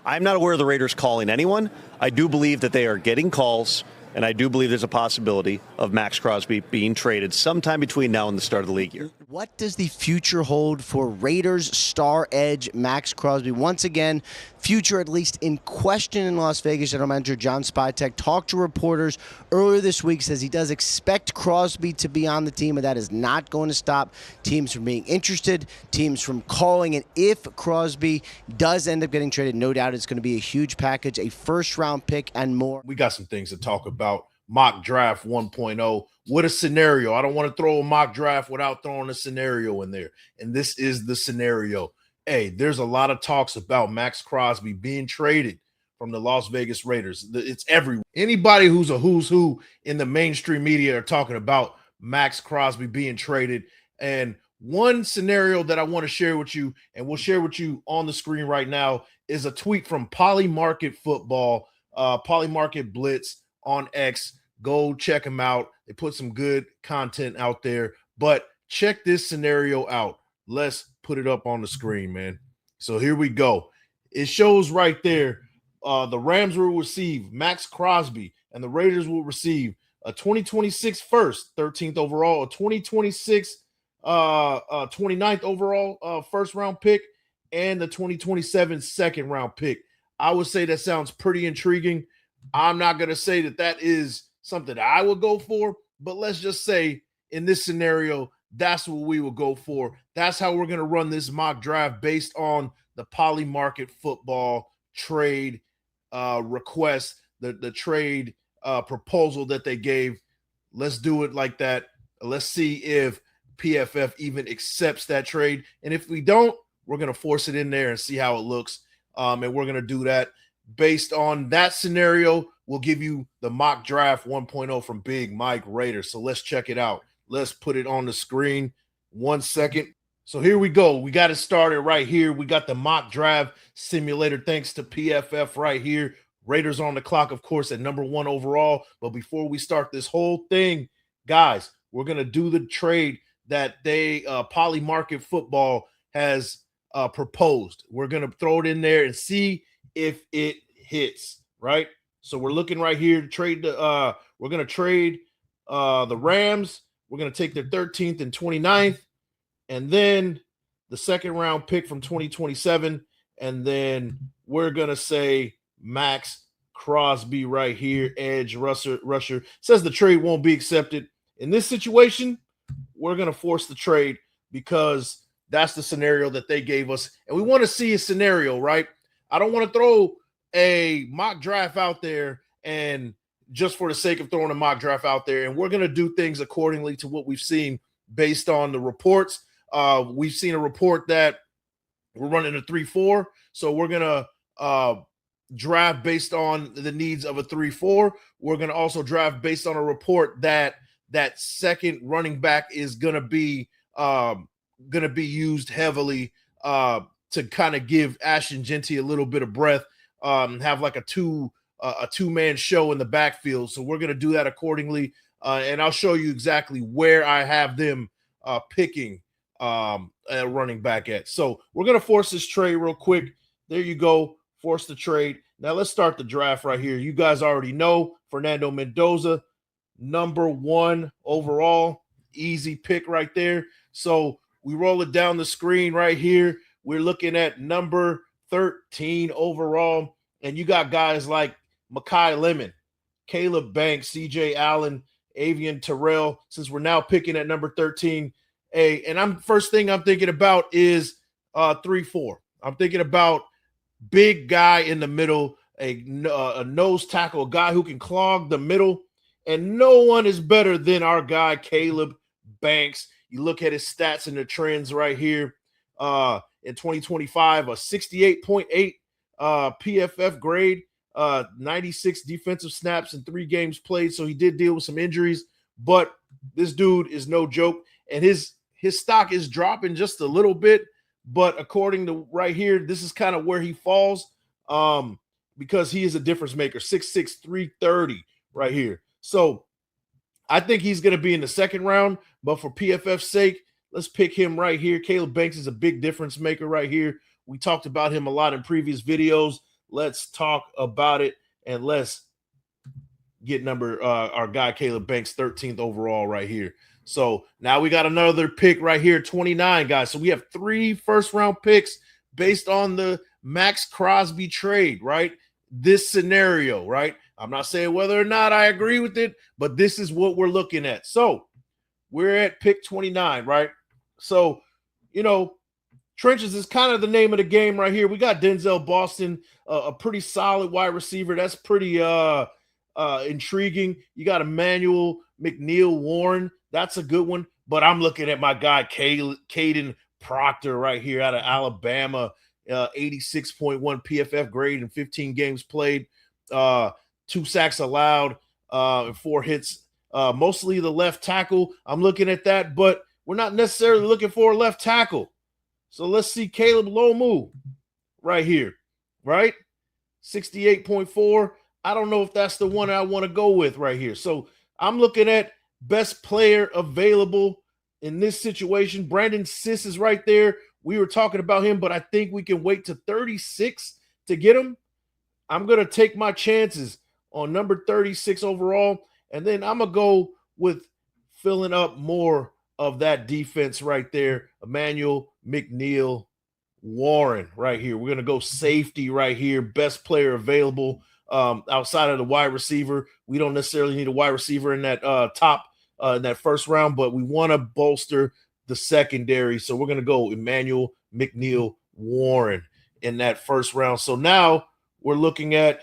I'm not aware of the Raiders calling anyone. I do believe that they are getting calls, and I do believe there's a possibility of Maxx Crosby being traded sometime between now and the start of the league year. What does the future hold for Raiders star edge Maxx Crosby? Once again, future at least in question in Las Vegas. General Manager John Spytek talked to reporters earlier this week, says he does expect Crosby to be on the team, and that is not going to stop teams from being interested, teams from calling. And if Crosby does end up getting traded, no doubt it's going to be a huge package, a first-round pick and more. We got some things to talk about. Mock draft 1.0. What a scenario. I don't want to throw a mock draft without throwing a scenario in there. And this is the scenario. Hey, there's a lot of talks about Maxx Crosby being traded from the Las Vegas Raiders. It's everywhere. Anybody who's a who's who in the mainstream media are talking about Maxx Crosby being traded. And one scenario that I want to share with you, and we'll share with you on the screen right now, is a tweet from Polymarket Football, Polymarket Blitz on X. Go check them out. They put some good content out there. But check this scenario out. Let's put it up on the screen, man. So here we go. It shows right there the Rams will receive Maxx Crosby, and the Raiders will receive a 2026 first, 13th overall, a 2026 29th overall first-round pick, and the 2027 second-round pick. I would say that sounds pretty intriguing. I'm not going to say that that is something I would go for, but let's just say in this scenario, that's what we will go for. That's how we're going to run this mock draft based on the Polymarket Football trade request, the trade proposal that they gave. Let's do it like that. Let's see if PFF even accepts that trade. And if we don't, we're going to force it in there and see how it looks. And we're going to do that. Based on that scenario, we'll give you the mock draft 1.0 from Big Mike Raider. So let's check it out. Let's put it on the screen. 1 second. So here we go. We got it started right here. We got the mock draft simulator thanks to PFF right here. Raiders on the clock, of course, at number 1 overall. But before we start this whole thing, guys, we're going to do the trade that they Polymarket Football has proposed. We're going to throw it in there and see if it hits, right? So we're looking right here to trade the we're going to trade the Rams. We're going to take their 13th and 29th, and then the second round pick from 2027, and then we're going to say Maxx Crosby right here, edge rusher. Says the trade won't be accepted. In this situation, we're going to force the trade because that's the scenario that they gave us, and we want to see a scenario, right? I don't want to throw a mock draft out there and just for the sake of throwing a mock draft out there. And we're going to do things accordingly to what we've seen based on the reports. We've seen a report that we're running a 3-4. So we're going to draft based on the needs of a 3-4. We're going to also draft based on a report that that second running back is going to be used heavily to kind of give Ashton Genty a little bit of breath, have like a two-man show in the backfield. So we're going to do that accordingly. And I'll show you exactly where I have them picking a running back at. So we're going to force this trade real quick. There you go. Force the trade. Now let's start the draft right here. You guys already know Fernando Mendoza, number 1 overall. Easy pick right there. So we roll it down the screen right here. We're looking at number 13 overall. And you got guys like Makai Lemon, Caleb Banks, CJ Allen, Avian Terrell, since we're now picking at number 13. And first thing I'm thinking about is 3-4. I'm thinking about big guy in the middle, a nose tackle, a guy who can clog the middle. And no one is better than our guy, Caleb Banks. You look at his stats and the trends right here. In 2025, a 68.8 PFF grade, 96 defensive snaps in 3 games played. So he did deal with some injuries, but this dude is no joke. And his stock is dropping just a little bit. But according to right here, this is kind of where he falls because he is a difference maker, 6'6", 330 right here. So I think he's going to be in the second round, but for PFF's sake, let's pick him right here. Caleb Banks is a big difference maker right here. We talked about him a lot in previous videos. Let's talk about it, and let's get our guy Caleb Banks 13th overall right here. So now we got another pick right here, 29, guys. So we have 3 first-round picks based on the Maxx Crosby trade, right? This scenario, right? I'm not saying whether or not I agree with it, but this is what we're looking at. So we're at pick 29, right? So, you know, trenches is kind of the name of the game right here. We got Denzel Boston, a pretty solid wide receiver. That's pretty intriguing. You got Emmanuel McNeil Warren. That's a good one. But I'm looking at my guy, Caden Proctor right here out of Alabama, 86.1 PFF grade in 15 games played, 2 sacks allowed, 4 hits, mostly the left tackle. I'm looking at that, but we're not necessarily looking for a left tackle. So let's see Caleb Lomu right here, right? 68.4. I don't know if that's the one I want to go with right here. So I'm looking at best player available in this situation. Brandon Siss is right there. We were talking about him, but I think we can wait to 36 to get him. I'm going to take my chances on number 36 overall, and then I'm going to go with filling up more of that defense right there. Emmanuel McNeil Warren right here. We're going to go safety right here. Best player available outside of the wide receiver. We don't necessarily need a wide receiver in that in that first round, but we want to bolster the secondary. So we're going to go Emmanuel McNeil Warren in that first round. So now we're looking at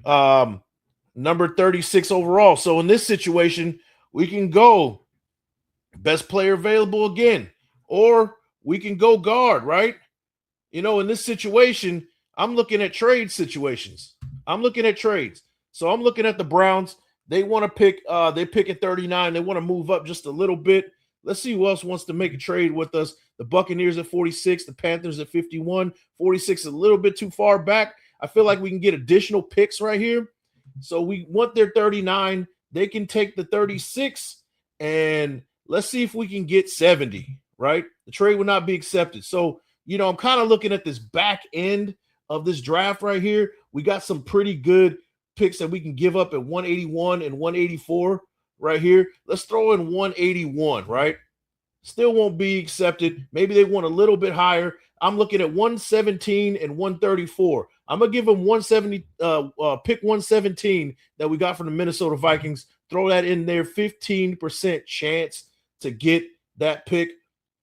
number 36 overall. So in this situation, we can go best player available again, or we can go guard, right? You know, in this situation, I'm looking at trade situations. I'm looking at trades. So I'm looking at the Browns. They want to pick, they pick at 39. They want to move up just a little bit. Let's see who else wants to make a trade with us. The Buccaneers at 46, the Panthers at 51. 46 is a little bit too far back. I feel like we can get additional picks right here. So we want their 39. They can take the 36, and let's see if we can get 70, right? The trade will not be accepted. So, you know, I'm kind of looking at this back end of this draft right here. We got some pretty good picks that we can give up at 181 and 184 right here. Let's throw in 181, right? Still won't be accepted. Maybe they want a little bit higher. I'm looking at 117 and 134. I'm going to give them 170, pick 117 that we got from the Minnesota Vikings. Throw that in there, 15% chance to get that pick.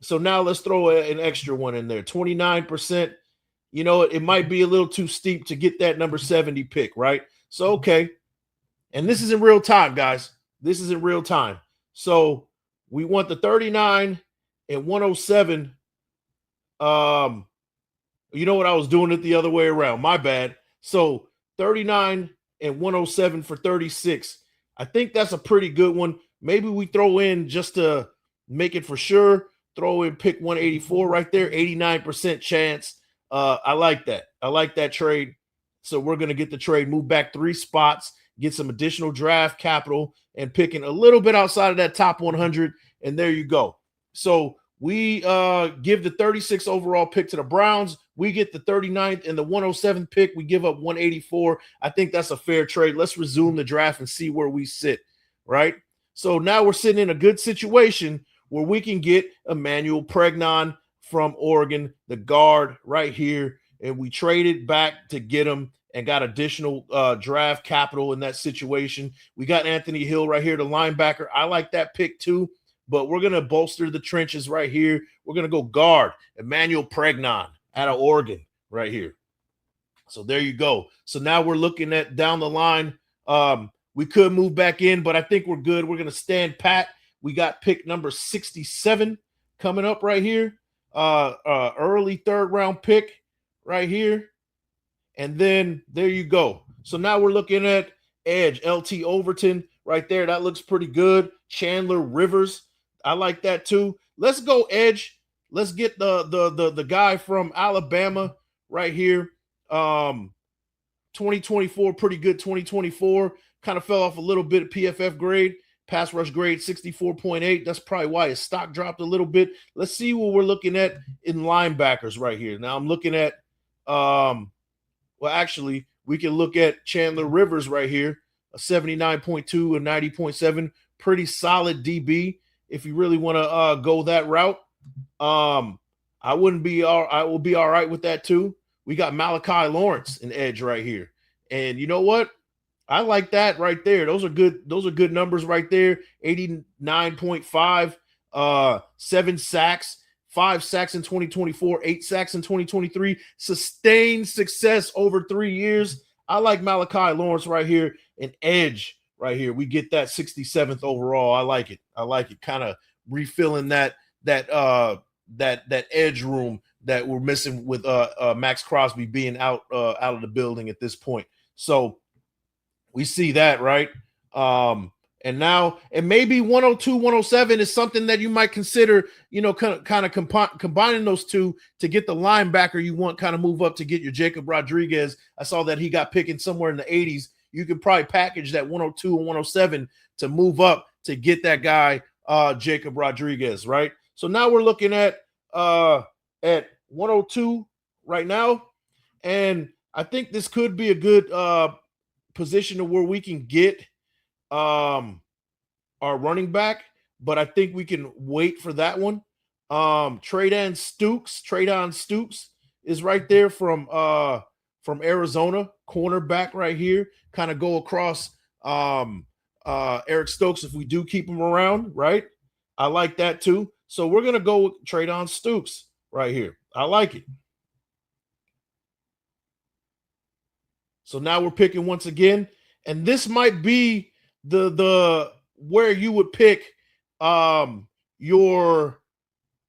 So now let's throw an extra one in there, 29%. You know, it might be a little too steep to get that number 70 pick, right? So, okay. And this is in real time, guys. This is in real time. So we want the 39 and 107. You know what? I was doing it the other way around. My bad. So 39 and 107 for 36. I think that's a pretty good one. Maybe we throw in, just to make it for sure, throw in pick 184 right there, 89% chance. I like that. I like that trade. So we're going to get the trade, move back 3 spots, get some additional draft capital, and picking a little bit outside of that top 100. And there you go. So we give the 36 overall pick to the Browns. We get the 39th and the 107th pick. We give up 184. I think that's a fair trade. Let's resume the draft and see where we sit, right? So now we're sitting in a good situation where we can get Emmanuel Pregnon from Oregon, the guard right here, and we traded back to get him and got additional draft capital in that situation. We got Anthony Hill right here, the linebacker. I like that pick too, but we're going to bolster the trenches right here. We're going to go guard Emmanuel Pregnon out of Oregon right here. So there you go. So now we're looking at down the line. We could move back in, but I think we're good. We're going to stand pat. We got pick number 67 coming up right here. Early 3rd round pick right here. And then there you go. So now we're looking at edge, LT Overton right there. That looks pretty good. Chandler Rivers. I like that too. Let's go edge. Let's get the guy from Alabama right here. 2024, pretty good 2024. Kind of fell off a little bit of PFF grade. Pass rush grade 64.8. That's probably why his stock dropped a little bit. Let's see what we're looking at in linebackers right here. Now I'm looking at Well, actually, we can look at Chandler Rivers right here, a 79.2, a 90.7, pretty solid DB. If you really want to go that route, I will be all right with that too. We got Malachi Lawrence, an edge right here. And you know what? I like that right there. Those are good numbers right there. 89.5, 7 sacks, 5 sacks in 2024, 8 sacks in 2023. Sustained success over 3 years. I like Malachi Lawrence right here, an edge right here. We get that 67th overall. I like it. I like it. Kind of refilling that edge room that we're missing with Maxx Crosby being out of the building at this point. So we see that, right? And maybe 102, 107 is something that you might consider, kind of combining those two to get the linebacker you want, kind of move up to get your Jacob Rodriguez. I saw that he got picking somewhere in the 80s. You could probably package that 102 and 107 to move up to get that guy, Jacob Rodriguez, right? So now we're looking at 102 right now. And I think this could be a good position to where we can get our running back, but I think we can wait for that one. Treydon Stooks is right there from Arizona, cornerback right here. Kind of go across Eric Stokes if we do keep him around, right? I like that too. So we're gonna go with Treydon Stooks right here. I like it. So now we're picking once again, and this might be the where you would pick your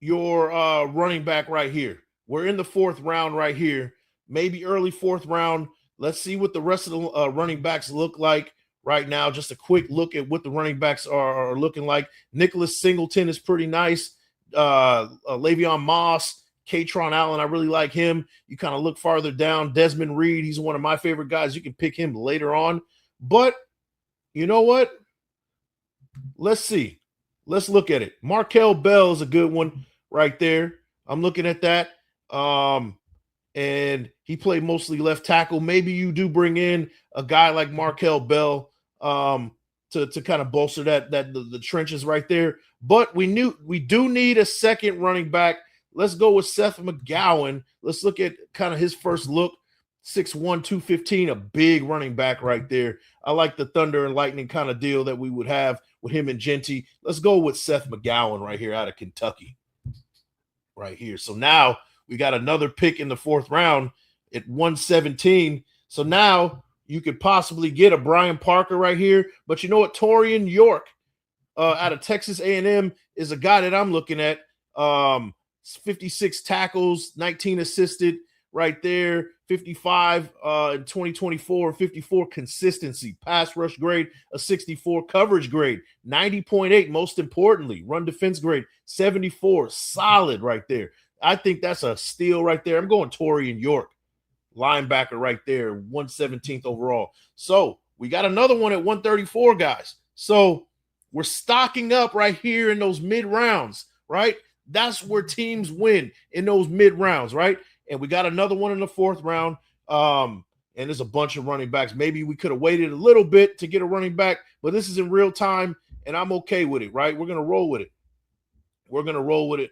running back right here. We're in the 4th round right here, maybe early 4th round. Let's see what the rest of the running backs look like right now. Just a quick look at what the running backs are looking like. Nicholas Singleton is pretty nice. Le'Veon Moss, Katron Allen, I really like him. You kind of look farther down. Desmond Reed, he's one of my favorite guys. You can pick him later on. But you know what? Let's see. Let's look at it. Markel Bell is a good one right there. I'm looking at that. And he played mostly left tackle. Maybe you do bring in a guy like Markel Bell to kind of bolster the trenches right there. But we do need a second running back. Let's go with Seth McGowan. Let's look at kind of his first look. 6'1", 215, a big running back right there. I like the thunder and lightning kind of deal that we would have with him and Genty. Let's go with Seth McGowan right here out of Kentucky. Right here. So now we got another pick in the 4th round at 117. So now you could possibly get a Brian Parker right here. But you know what? Torian York out of Texas A&M is a guy that I'm looking at. 56 tackles, 19 assisted right there, 55 in 2024, 54 consistency, pass rush grade, a 64 coverage grade, 90.8, most importantly, run defense grade, 74, solid right there. I think that's a steal right there. I'm going Torian York, linebacker right there, 117th overall. So we got another one at 134, guys. So we're stocking up right here in those mid rounds, right? That's where teams win, in those mid rounds, right? And we got another one in the 4th round. And there's a bunch of running backs. Maybe we could have waited a little bit to get a running back, but this is in real time, and I'm okay with it, right? We're going to roll with it.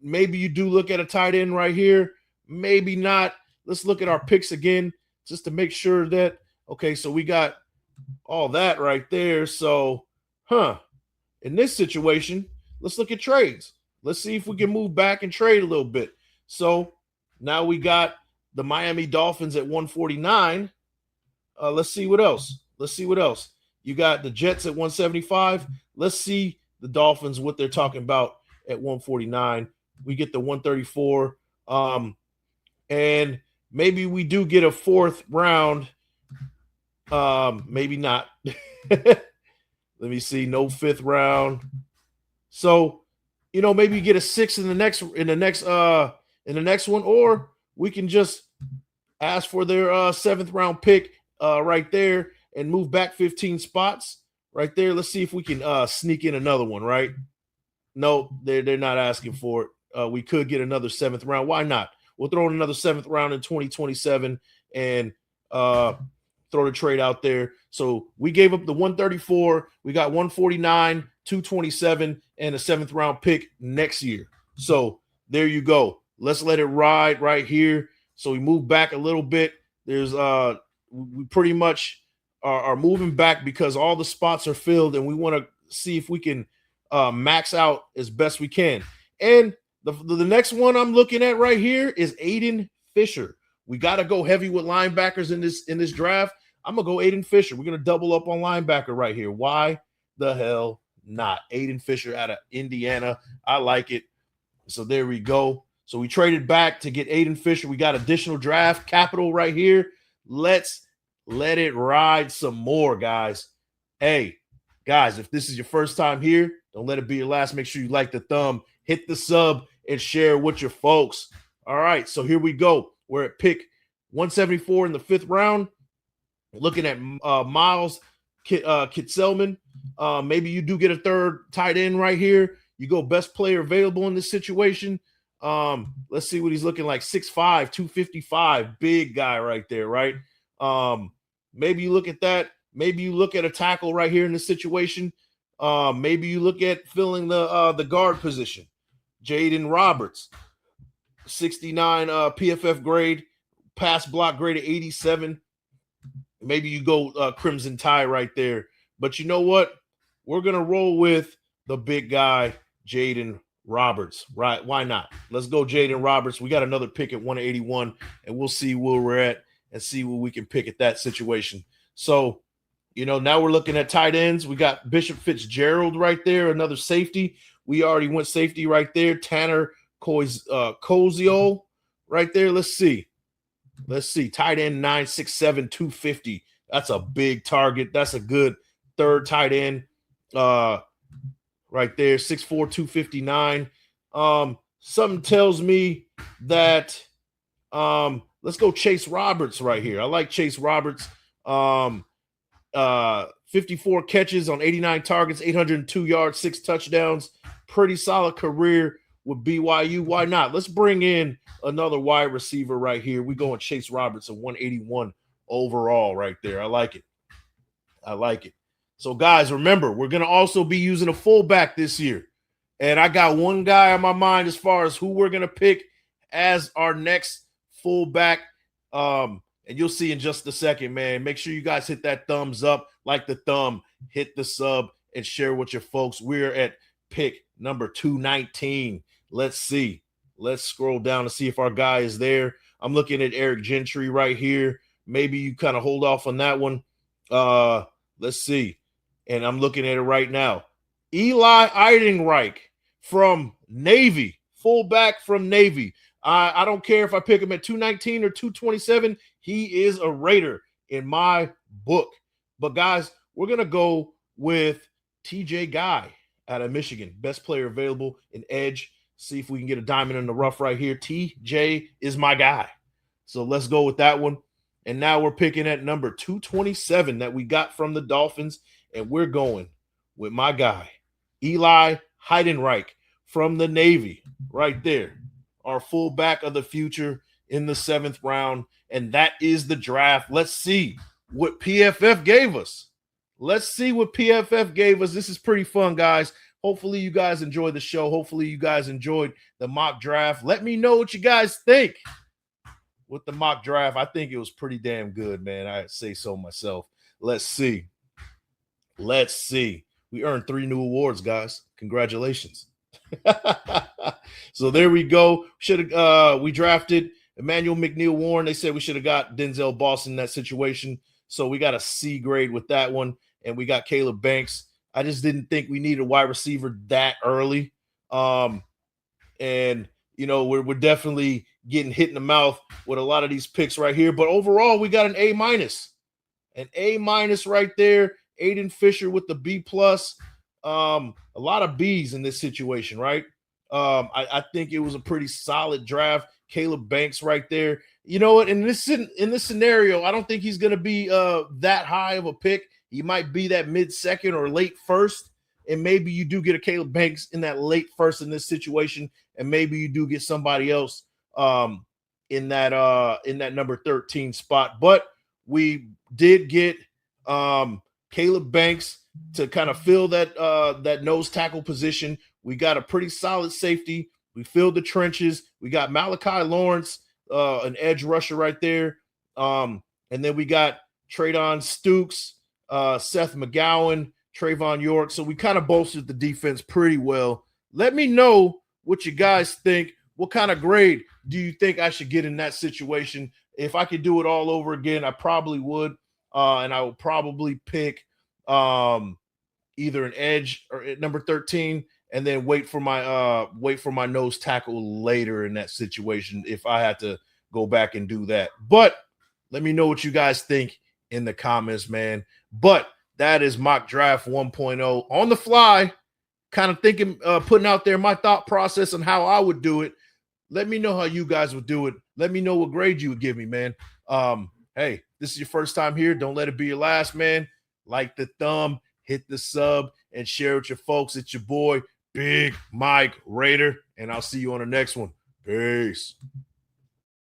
Maybe you do look at a tight end right here. Maybe not. Let's look at our picks again just to make sure that, okay, so we got all that right there. So, in this situation, let's look at trades. Let's see if we can move back and trade a little bit. So now we got the Miami Dolphins at 149. Let's see what else. You got the Jets at 175. Let's see the Dolphins, what they're talking about at 149. We get the 134. And maybe we do get a 4th round. Maybe not. Let me see. No 5th round. So, maybe you get a 6 in the next one, or we can just ask for their 7th round pick right there and move back 15 spots right there. Let's see if we can sneak in another one, right? No, they're not asking for it. We could get another 7th round. Why not? We'll throw in another 7th round in 2027 and throw the trade out there. So we gave up the 134. We got 149, 227, and a 7th round pick next year. So there you go. Let's let it ride right here. So we move back a little bit. There's we pretty much are moving back because all the spots are filled, and we want to see if we can max out as best we can. And the next one I'm looking at right here is Aiden Fisher. We got to go heavy with linebackers in this draft. I'm going to go Aiden Fisher. We're going to double up on linebacker right here. Why the hell not? Aiden Fisher out of Indiana. I like it. So there we go. So we traded back to get Aiden Fisher. We got additional draft capital right here. Let's let it ride some more, guys. Hey, guys, if this is your first time here, don't let it be your last. Make sure you like the thumb, hit the sub, and share with your folks. All right, so here we go. We're at pick 174 in the 5th round. Looking at Miles Kitselman. Maybe you do get a 3rd tight end right here. You go best player available in this situation. Let's see what he's looking like. 6'5", 255, big guy right there, right? Maybe you look at that. Maybe you look at a tackle right here in this situation. Maybe you look at filling the guard position. Jaden Roberts, 69 PFF grade, pass block grade of 87. Maybe you go Crimson Tide right there. But you know what? We're going to roll with the big guy, Jaden Roberts, right? Why not? Let's go Jaden Roberts. We got another pick at 181, and we'll see where we're at and see what we can pick at that situation. So, you know, now we're looking at tight ends. We got Bishop Fitzgerald right there, another safety. We already went safety right there. Tanner Kozio right there. Let's see. Tight end 9'6", 250. That's a big target. That's a good 3rd tight end right there. 6'4", 259. Something tells me that let's go Chase Roberts right here. I like Chase Roberts. 54 catches on 89 targets, 802 yards, 6 touchdowns. Pretty solid career with BYU. Why not? Let's bring in another wide receiver right here. We going Chase Roberts at 181 overall right there. I like it. So, guys, remember, we're going to also be using a fullback this year. And I got one guy on my mind as far as who we're going to pick as our next fullback. And you'll see in just a second, man. Make sure you guys hit that thumbs up, like the thumb, hit the sub, and share with your folks. We're at pick number 219. Let's see. Let's scroll down to see if our guy is there. I'm looking at Eric Gentry right here. Maybe you kind of hold off on that one. Let's see. And I'm looking at it right now. Eli Eidenreich from Navy, fullback from Navy. I don't care if I pick him at 219 or 227. He is a Raider in my book. But, guys, we're going to go with TJ Guy out of Michigan. Best player available in edge. See if we can get a diamond in the rough right here. TJ is my guy. So let's go with that one. And now we're picking at number 227 that we got from the Dolphins. And we're going with my guy, Eli Heidenreich from the Navy right there. Our fullback of the future in the 7th round. And that is the draft. Let's see what PFF gave us. This is pretty fun, guys. Hopefully you guys enjoyed the show. Hopefully you guys enjoyed the mock draft. Let me know what you guys think with the mock draft. I think it was pretty damn good, man. I say so myself. Let's see. We earned 3 new awards, guys. Congratulations. So there we go. We drafted Emmanuel McNeil-Warren. They said we should have got Denzel Boston in that situation. So we got a C grade with that one. And we got Caleb Banks. I just didn't think we needed a wide receiver that early. And, you know, we're definitely getting hit in the mouth with a lot of these picks right here. But overall, we got an A-. An A- right there. Aiden Fisher with the B+. A lot of B's in this situation, right? I think it was a pretty solid draft. Caleb Banks right there. You know what? In this scenario, I don't think he's going to be that high of a pick. He might be that mid-second or late first, and maybe you do get a Caleb Banks in that late first in this situation, and maybe you do get somebody else in that number 13 spot. But we did get Caleb Banks to kind of fill that nose tackle position. We got a pretty solid safety. We filled the trenches. We got Malachi Lawrence, an edge rusher right there. And then we got Traydon Stukes, Seth McGowan, Trayvon York. So we kind of bolstered the defense pretty well. Let me know what you guys think. What kind of grade do you think I should get in that situation? If I could do it all over again, I probably would. And I would probably pick either an edge or at number 13 and then wait for my nose tackle later in that situation if I had to go back and do that. But let me know what you guys think in the comments, man. But that is mock draft 1.0 on the fly, kind of thinking, putting out there my thought process on how I would do it. Let me know how you guys would do it. Let me know what grade you would give me, man. Hey, this is your first time here. Don't let it be your last, man. Like the thumb, hit the sub, and share with your folks. It's your boy, Big Mike Raider, and I'll see you on the next one. Peace.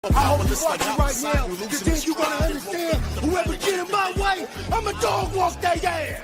I'm watching right now, because then you're going to understand whoever get in my way, I'm a dog walk their ass.